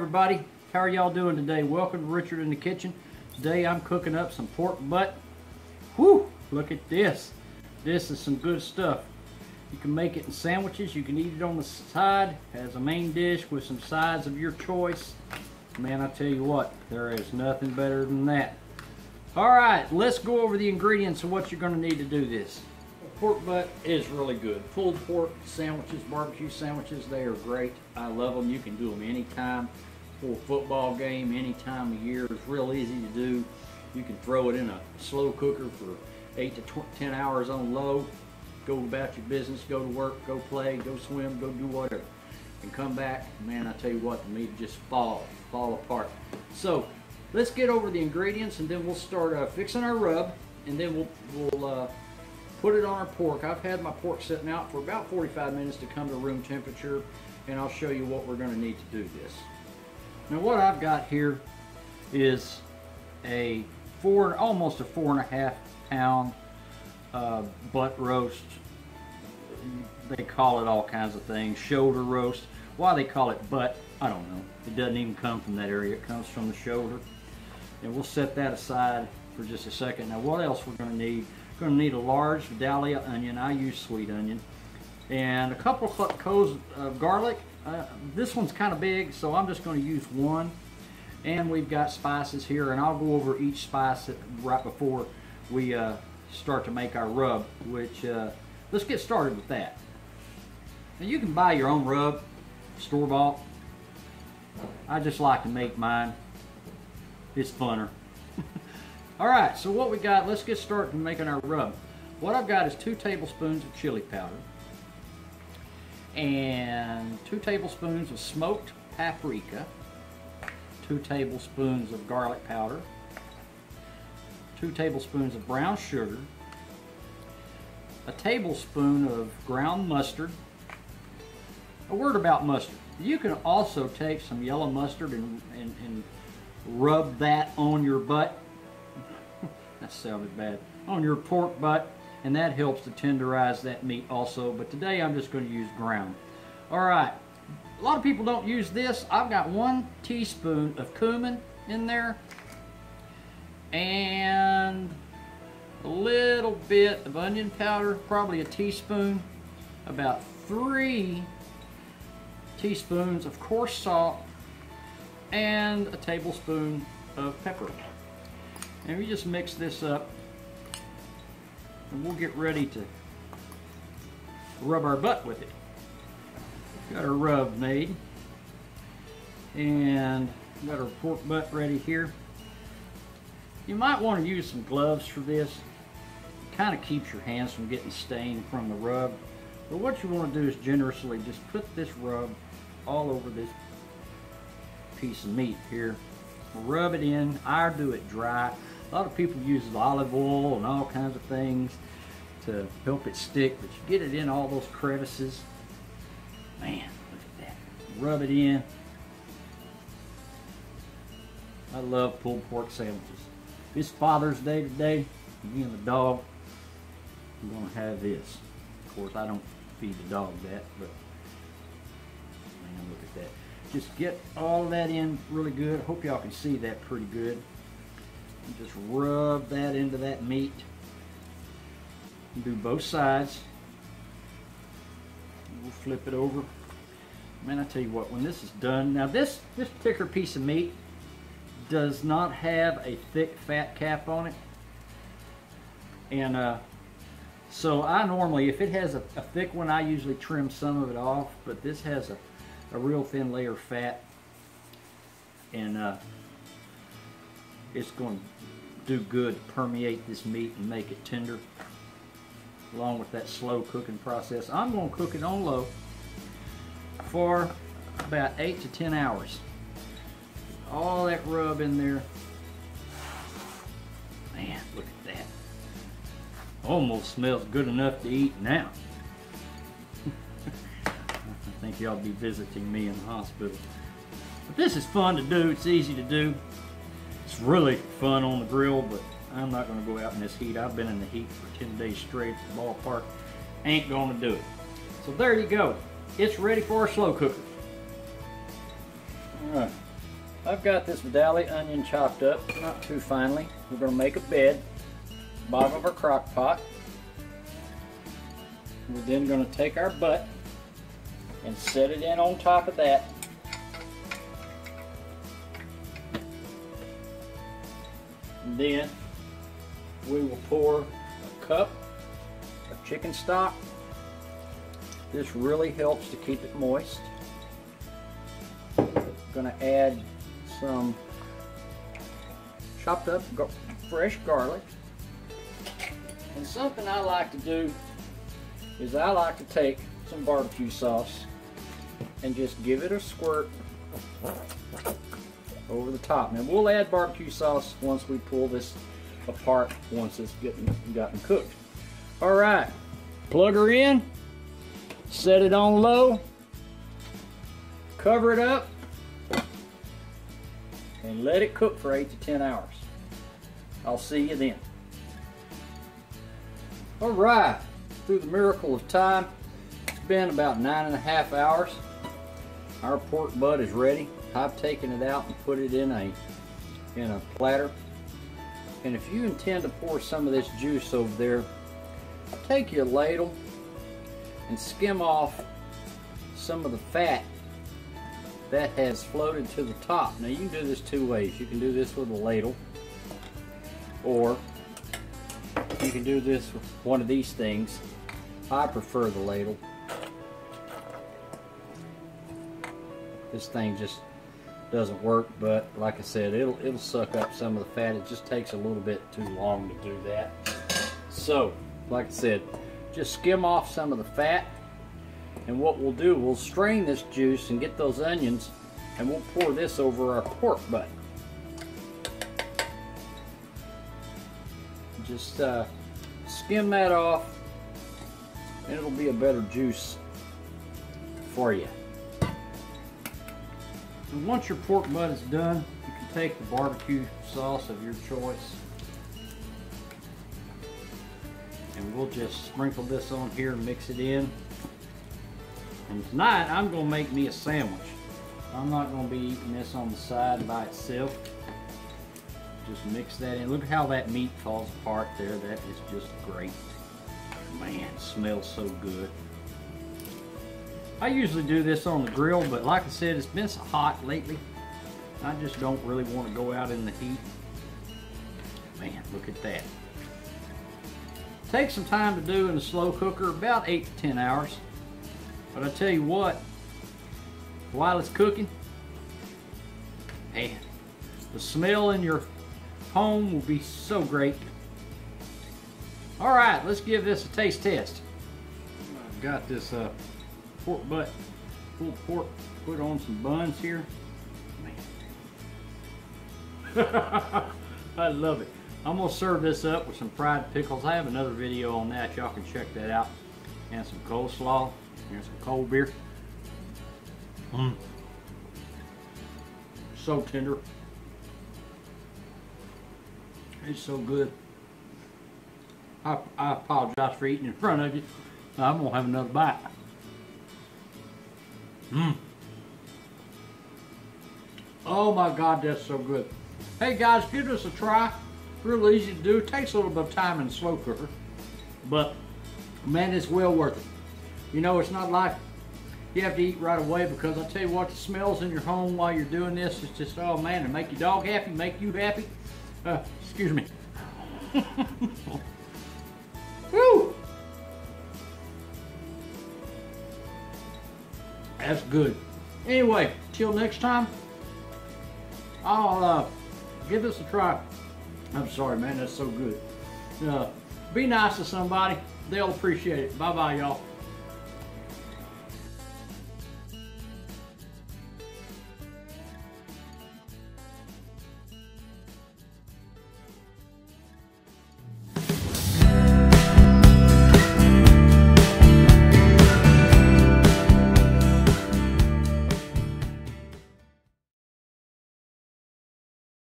everybody, how are y'all doing today? Welcome to Richard in the Kitchen. Today I'm cooking up some pork butt. Whew, look at this. This is some good stuff. You can make it in sandwiches, you can eat it on the side as a main dish with some sides of your choice. Man, I tell you what, there is nothing better than that. Alright, let's go over the ingredients of what you're going to need to do this. Pork butt is really good. Pulled pork sandwiches, barbecue sandwiches, they are great. I love them. You can do them anytime for a football game, any time of year. It's real easy to do. You can throw it in a slow cooker for 8 to 10 hours on low. Go about your business, go to work, go play, go swim, go do whatever. And come back, man, I tell you what, the meat just fall apart. So let's get over the ingredients and then we'll start fixing our rub, and then we'll put it on our pork. I've had my pork sitting out for about 45 minutes to come to room temperature, and I'll show you what we're going to need to do this. Now what I've got here is almost a 4.5 pound butt roast. They call it all kinds of things. Shoulder roast. Why they call it butt, I don't know. It doesn't even come from that area. It comes from the shoulder. And we'll set that aside for just a second. Now what else we're going to need? We're going to need a large Vidalia onion. I use sweet onion. And a couple of cloves of garlic. This one's kind of big, so I'm just going to use one. And we've got spices here, and I'll go over each spice right before we start to make our rub, which let's get started with that. Now you can buy your own rub, store-bought. I just like to make mine. It's funner. Alright, so what we got, let's get started making our rub. What I've got is 2 tablespoons of chili powder and 2 tablespoons of smoked paprika, 2 tablespoons of garlic powder, 2 tablespoons of brown sugar, a tablespoon of ground mustard. A word about mustard. You can also take some yellow mustard and rub that on your butt. That sounded bad. On your pork butt, and that helps to tenderize that meat also, but today I'm just going to use ground. Alright, a lot of people don't use this. I've got 1 teaspoon of cumin in there and a little bit of onion powder, probably a teaspoon, about 3 teaspoons of coarse salt, and a tablespoon of pepper. And we just mix this up, and we'll get ready to rub our butt with it. Got our rub made, and got our pork butt ready here. You might want to use some gloves for this. It kind of keeps your hands from getting stained from the rub. But what you want to do is generously just put this rub all over this piece of meat here. Rub it in. I do it dry. A lot of people use olive oil and all kinds of things to help it stick, but you get it in all those crevices. Man, look at that. Rub it in. I love pulled pork sandwiches. It's Father's Day today. Me and the dog, I'm going to have this. Of course, I don't feed the dog that, but man, look at that. Just get all that in really good. Hope y'all can see that pretty good. And just rub that into that meat. And do both sides. We'll flip it over. Man, I tell you what, when this is done, now this particular piece of meat does not have a thick fat cap on it. And so I normally, if it has a thick one, I usually trim some of it off, but this has a real thin layer of fat, and it's going to do good to permeate this meat and make it tender, along with that slow cooking process. I'm going to cook it on low for about 8 to 10 hours. All that rub in there. Man, look at that. Almost smells good enough to eat now. I think y'all be visiting me in the hospital. But this is fun to do. It's easy to do. It's really fun on the grill, but I'm not going to go out in this heat. I've been in the heat for 10 days straight at the ballpark. Ain't going to do it. So there you go. It's ready for a slow cooker. All right. I've got this Vidalia onion chopped up, not too finely. We're going to make a bed, bottom of our crock pot. We're then going to take our butt and set it in on top of that. And then we will pour a cup of chicken stock. This really helps to keep it moist. Going to add some chopped up fresh garlic. And something I like to do is I like to take some barbecue sauce and just give it a squirt over the top. Now we'll add barbecue sauce once we pull this apart, once it's gotten cooked. Alright, plug her in, set it on low, cover it up, and let it cook for 8 to 10 hours. I'll see you then. Alright, through the miracle of time, it's been about 9.5 hours. Our pork butt is ready. I've taken it out and put it in a platter. And if you intend to pour some of this juice over there, take your ladle and skim off some of the fat that has floated to the top. Now you can do this two ways. You can do this with a ladle, or you can do this with one of these things. I prefer the ladle. This thing just doesn't work, but like I said, it'll suck up some of the fat. It just takes a little bit too long to do that. So, like I said, just skim off some of the fat, and what we'll do, we'll strain this juice and get those onions, and we'll pour this over our pork butt. Just skim that off, and it'll be a better juice for you. And once your pork butt is done, you can take the barbecue sauce of your choice, and we'll just sprinkle this on here and mix it in. And tonight I'm going to make me a sandwich. I'm not going to be eating this on the side by itself. Just mix that in. Look at how that meat falls apart there. That is just great. Man, it smells so good. I usually do this on the grill, but like I said, it's been so hot lately. I just don't really want to go out in the heat. Man, look at that. Takes some time to do in a slow cooker, about 8 to 10 hours. But I tell you what, while it's cooking, man, the smell in your home will be so great. All right, let's give this a taste test. I've got this pork butt, pulled pork, put on some buns here. Man. I love it. I'm gonna serve this up with some fried pickles. I have another video on that, y'all can check that out. And some coleslaw. Here's some cold beer. So tender. It's so good. I apologize for eating in front of you. I'm gonna have another bite. Oh my God, that's so good. Hey guys, give this a try. Real easy to do. It takes a little bit of time in the slow cooker, but man, it's well worth it. You know, it's not like you have to eat right away, because I tell you what, the smells in your home while you're doing this is just, oh man, to make your dog happy, make you happy. Excuse me. Woo! That's good. Anyway, till next time, I'll give this a try. I'm sorry, man, that's so good. Be nice to somebody. They'll appreciate it. Bye-bye, y'all.